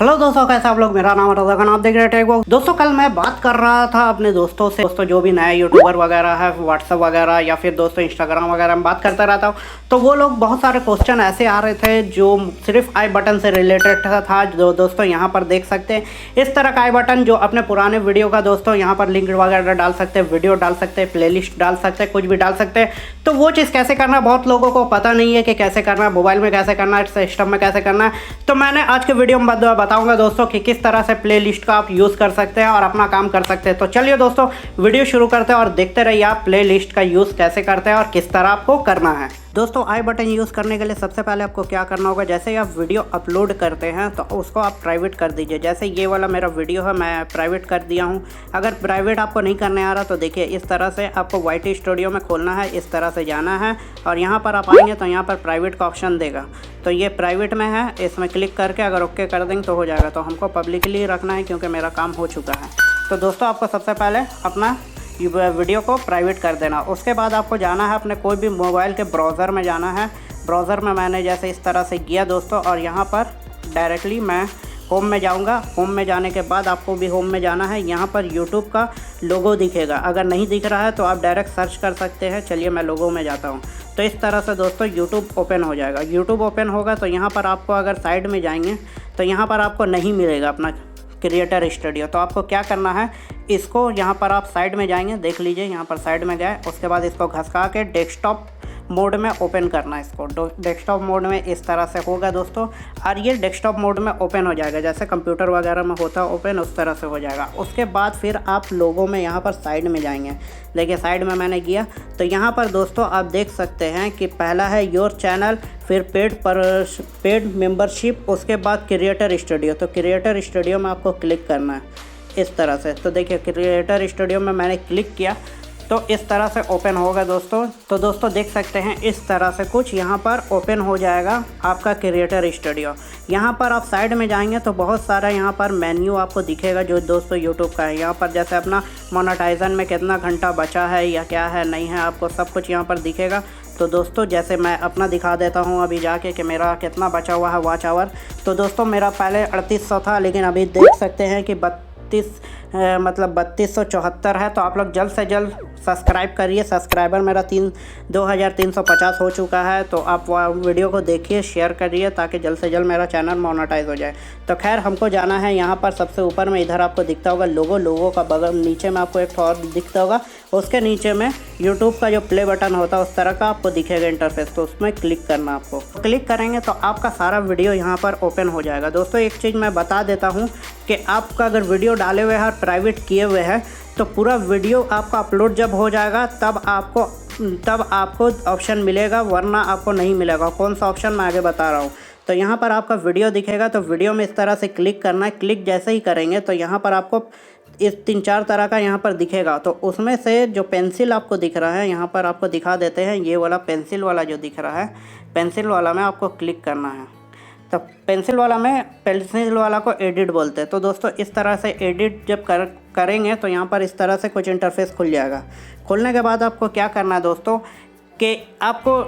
Hello दोस्तों, कैसे आप लोग। मेरा नाम है रज़ा खान, आप देख रहे थे। दोस्तों कल मैं बात कर रहा था अपने दोस्तों से। दोस्तों जो भी नए यूट्यूबर वगैरह है, व्हाट्सअप वगैरह या फिर दोस्तों इंस्टाग्राम वगैरह में बात करता रहता हूँ, तो वो लोग बहुत सारे क्वेश्चन ऐसे आ रहे थे जो सिर्फ आई बटन से रिलेटेड था। जो दोस्तों यहाँ पर देख सकते हैं इस तरह का आई बटन, जो अपने पुराने वीडियो का दोस्तों यहाँ पर लिंक वगैरह डाल सकते हैं, वीडियो डाल सकते हैं, प्लेलिस्ट डाल सकते हैं, कुछ भी डाल सकते हैं। तो वो चीज़ कैसे करना है बहुत लोगों को पता नहीं है कि कैसे करना है, मोबाइल में कैसे करना है, सिस्टम में कैसे करना है। तो मैंने आज के वीडियो में बताऊंगा दोस्तों कि किस तरह से प्लेलिस्ट का आप यूज़ कर सकते हैं और अपना काम कर सकते हैं। तो चलिए दोस्तों वीडियो शुरू करते हैं और देखते रहिए आप प्लेलिस्ट का यूज़ कैसे करते हैं और किस तरह आपको करना है। दोस्तों आई बटन यूज़ करने के लिए सबसे पहले आपको क्या करना होगा, जैसे ही आप वीडियो अपलोड करते हैं तो उसको आप प्राइवेट कर दीजिए। जैसे ये वाला मेरा वीडियो है, मैं प्राइवेट कर दिया हूँ। अगर प्राइवेट आपको नहीं करने आ रहा तो देखिए इस तरह से आपको वाइट स्टूडियो में खोलना है, इस तरह से जाना है और यहाँ पर आप आएंगे तो यहाँ पर प्राइवेट का ऑप्शन देगा। तो ये प्राइवेट में है, इसमें क्लिक करके अगर ओके कर देंगे तो हो जाएगा। तो हमको पब्लिकली रखना है क्योंकि मेरा काम हो चुका है। तो दोस्तों आपको सबसे पहले अपना वीडियो को प्राइवेट कर देना। उसके बाद आपको जाना है अपने कोई भी मोबाइल के ब्राउज़र में जाना है। ब्राउज़र में मैंने जैसे इस तरह से किया दोस्तों, और यहाँ पर डायरेक्टली मैं होम में जाऊँगा। होम में जाने के बाद आपको भी होम में जाना है। यहाँ पर यूट्यूब का लोगो दिखेगा, अगर नहीं दिख रहा है तो आप डायरेक्ट सर्च कर सकते हैं। चलिए मैं लोगो में जाता हूँ। तो इस तरह से दोस्तों यूट्यूब ओपन हो जाएगा। यूट्यूब ओपन होगा तो यहाँ पर आपको अगर साइड में जाएंगे तो यहाँ पर आपको नहीं मिलेगा अपना क्रिएटर स्टूडियो। तो आपको क्या करना है, इसको यहाँ पर आप साइड में जाएंगे, देख लीजिए यहाँ पर साइड में गए। उसके बाद इसको घसका के डेस्कटॉप मोड में ओपन करना है। इसको डेस्कटॉप मोड में इस तरह से होगा दोस्तों, और ये डेस्कटॉप मोड में ओपन हो जाएगा। जैसे कंप्यूटर वगैरह में होता है ओपन, उस तरह से हो जाएगा। उसके बाद फिर आप लोगों में यहाँ पर साइड में जाएंगे। देखिए साइड में मैंने किया तो यहाँ पर दोस्तों आप देख सकते हैं कि पहला है योर चैनल, फिर पेड मेंबरशिप, उसके बाद क्रिएटर स्टूडियो। तो क्रिएटर स्टूडियो में आपको क्लिक करना है इस तरह से। तो देखिए क्रिएटर स्टूडियो में मैंने क्लिक किया तो इस तरह से ओपन होगा दोस्तों। तो दोस्तों देख सकते हैं इस तरह से कुछ यहाँ पर ओपन हो जाएगा आपका क्रिएटर स्टूडियो। यहाँ पर आप साइड में जाएंगे तो बहुत सारा यहाँ पर मेन्यू आपको दिखेगा जो दोस्तों यूट्यूब का है। यहाँ पर जैसे अपना मोनेटाइजेशन में कितना घंटा बचा है या क्या है नहीं है, आपको सब कुछ यहाँ पर दिखेगा। तो दोस्तों जैसे मैं अपना दिखा देता हूँ अभी जाके कि मेरा कितना बचा हुआ है वॉच आवर। तो दोस्तों मेरा पहले 3800 था, लेकिन अभी देख सकते हैं कि 3274 है। तो आप लोग जल्द से जल्द सब्सक्राइब करिए। सब्सक्राइबर मेरा 2350 हो चुका है। तो आप वीडियो को देखिए, शेयर करिए ताकि जल्द से जल्द मेरा चैनल मोनेटाइज हो जाए। तो खैर हमको जाना है यहाँ पर सबसे ऊपर में, इधर आपको दिखता होगा लोगो का बगल नीचे में आपको एक और दिखता होगा, उसके नीचे में यूट्यूब का जो प्ले बटन होता है उस तरह का आपको दिखेगा इंटरफेस। तो उसमें क्लिक करना आपको। क्लिक करेंगे तो आपका सारा वीडियो यहाँ पर ओपन हो जाएगा। दोस्तों एक चीज़ मैं बता देता हूँ कि आपका अगर वीडियो डाले हुए हैं और प्राइवेट किए हुए हैं तो पूरा वीडियो आपका अपलोड जब हो जाएगा तब आपको ऑप्शन मिलेगा, वरना आपको नहीं मिलेगा। कौन सा ऑप्शन मैं आगे बता रहा हूँ। तो यहाँ पर आपका वीडियो दिखेगा, तो वीडियो में इस तरह से क्लिक करना है। क्लिक जैसे ही करेंगे तो यहाँ पर आपको इस 3-4 तरह का यहाँ पर दिखेगा। तो उसमें से जो पेंसिल आपको दिख रहा है यहाँ पर आपको दिखा देते हैं। ये वाला पेंसिल वाला जो दिख रहा है, पेंसिल वाला में आपको क्लिक करना है। तो पेंसिल वाला को एडिट बोलते हैं। तो दोस्तों इस तरह से एडिट जब करेंगे तो यहाँ पर इस तरह से कुछ इंटरफेस खुल जाएगा। खुलने के बाद आपको क्या करना है दोस्तों कि आपको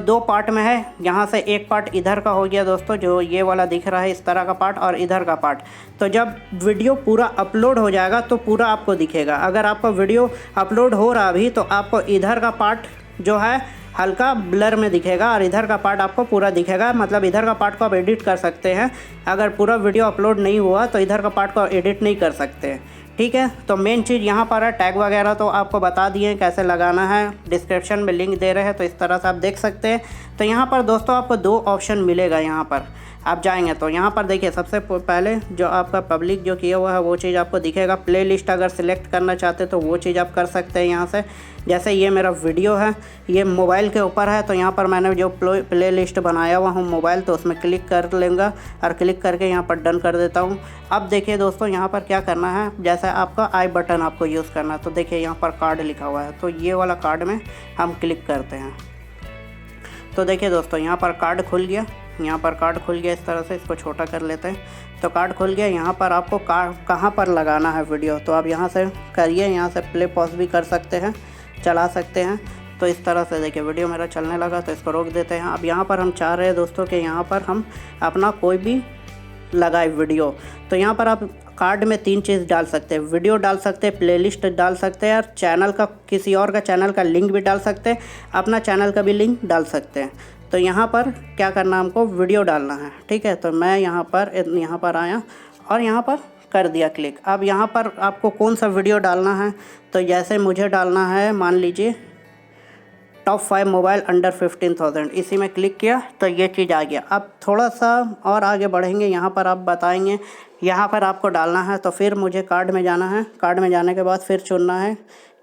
2 पार्ट में है। यहाँ से एक पार्ट इधर का हो गया दोस्तों, जो ये वाला दिख रहा है इस तरह का पार्ट, और इधर का पार्ट। तो जब वीडियो पूरा अपलोड हो जाएगा तो पूरा आपको दिखेगा। अगर आपका वीडियो अपलोड हो रहा अभी तो आपको इधर का पार्ट जो है हल्का ब्लर में दिखेगा और इधर का पार्ट आपको पूरा दिखेगा। मतलब इधर का पार्ट को आप एडिट कर सकते हैं। अगर पूरा वीडियो अपलोड नहीं हुआ तो इधर का पार्ट को एडिट नहीं कर सकते, ठीक है। तो मेन चीज़ यहाँ पर है टैग वगैरह, तो आपको बता दिए कैसे लगाना है, डिस्क्रिप्शन में लिंक दे रहे हैं, तो इस तरह से आप देख सकते हैं। तो यहाँ पर दोस्तों आपको 2 ऑप्शन मिलेगा। यहाँ पर आप जाएंगे तो यहाँ पर देखिए सबसे पहले जो आपका पब्लिक जो किया हुआ है वो चीज़ आपको दिखेगा। प्लेलिस्ट अगर सिलेक्ट करना चाहते तो वो चीज़ आप कर सकते हैं यहाँ से। जैसे ये मेरा वीडियो है, ये मोबाइल के ऊपर है, तो यहाँ पर मैंने जो प्लेलिस्ट बनाया हुआ हूँ मोबाइल, तो उसमें क्लिक कर लेंगे और क्लिक करके यहाँ पर डन कर देता हूँ। अब देखिए दोस्तों यहाँ पर क्या करना है, जैसे आपका आई बटन आपको यूज़ करना है। तो देखिए यहाँ पर कार्ड लिखा हुआ है, तो ये वाला कार्ड में हम क्लिक करते हैं। तो देखिए दोस्तों यहाँ पर कार्ड खुल गया। यहाँ पर कार्ड खुल गया इस तरह से, इसको छोटा कर लेते हैं। तो कार्ड खुल गया। यहाँ पर आपको कहाँ पर लगाना है वीडियो, तो आप यहाँ से करिए। यहाँ से प्ले पॉज भी कर सकते हैं, चला सकते हैं। तो इस तरह से देखिए वीडियो मेरा चलने लगा, तो इसको रोक देते हैं। अब यहाँ पर हम चाह रहे हैं दोस्तों कि यहाँ पर हम अपना कोई भी लगाए वीडियो। तो यहाँ पर आप कार्ड में 3 चीज़ डाल सकते हैं, वीडियो डाल सकते हैं, प्लेलिस्ट डाल सकते हैं, और चैनल का, किसी और का चैनल का लिंक भी डाल सकते हैं, अपना चैनल का भी लिंक डाल सकते हैं। तो यहाँ पर क्या करना है, हमको वीडियो डालना है, ठीक है। तो मैं यहाँ पर आया और यहाँ पर कर दिया क्लिक। अब यहाँ पर आपको कौन सा वीडियो डालना है, तो जैसे मुझे डालना है, मान लीजिए टॉप 5 मोबाइल अंडर 15,000, इसी में क्लिक किया तो ये चीज़ आ गया। अब थोड़ा सा और आगे बढ़ेंगे, यहाँ पर आप बताएंगे, यहाँ पर आपको डालना है। तो फिर मुझे कार्ड में जाना है, कार्ड में जाने के बाद फिर चुनना है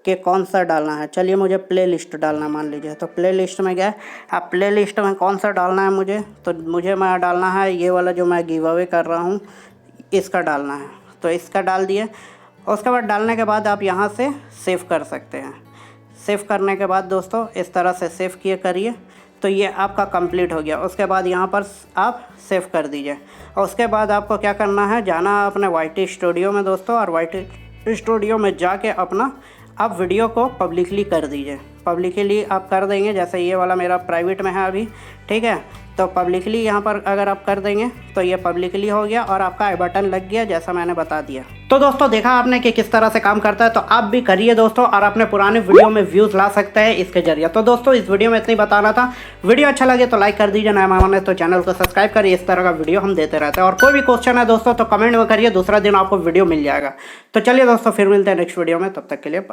कि कौन सा डालना है। चलिए मुझे प्ले लिस्ट डालना है, मान लीजिए। तो प्ले लिस्ट में गया। अब प्ले लिस्ट में कौन सा डालना है मुझे, तो मुझे मैं डालना है ये वाला जो मैं गिव अवे कर रहा हूँ, इसका डालना है। तो इसका डाल दिए। उसके बाद डालने के बाद आप यहाँ से सेव कर सकते हैं। सेव करने के बाद दोस्तों इस तरह से सेव किए करिए, तो ये आपका कंप्लीट हो गया। उसके बाद यहाँ पर आप सेव कर दीजिए। और उसके बाद आपको क्या करना है, जाना अपने वाईटी स्टूडियो में दोस्तों, और वाईटी स्टूडियो में जाके अपना आप वीडियो को पब्लिकली कर दीजिए। पब्लिकली आप कर देंगे, जैसे ये वाला मेरा प्राइवेट में है अभी, ठीक है। तो पब्लिकली यहाँ पर अगर आप कर देंगे तो ये पब्लिकली हो गया और आपका आई बटन लग गया, जैसा मैंने बता दिया। तो दोस्तों देखा आपने कि किस तरह से काम करता है, तो आप भी करिए दोस्तों, और अपने पुराने वीडियो में व्यूज़ ला सकते हैं इसके जरिए। तो दोस्तों इस वीडियो में इतना ही बताना था। वीडियो अच्छा लगे तो लाइक कर दीजिए, नया मेहमान है तो चैनल को सब्सक्राइब करिए। इस तरह का वीडियो हम देते रहते हैं। और कोई भी क्वेश्चन है दोस्तों तो कमेंट में करिए, दूसरा दिन आपको वीडियो मिल जाएगा। तो चलिए दोस्तों फिर मिलते हैं नेक्स्ट वीडियो में, तब तक के लिए।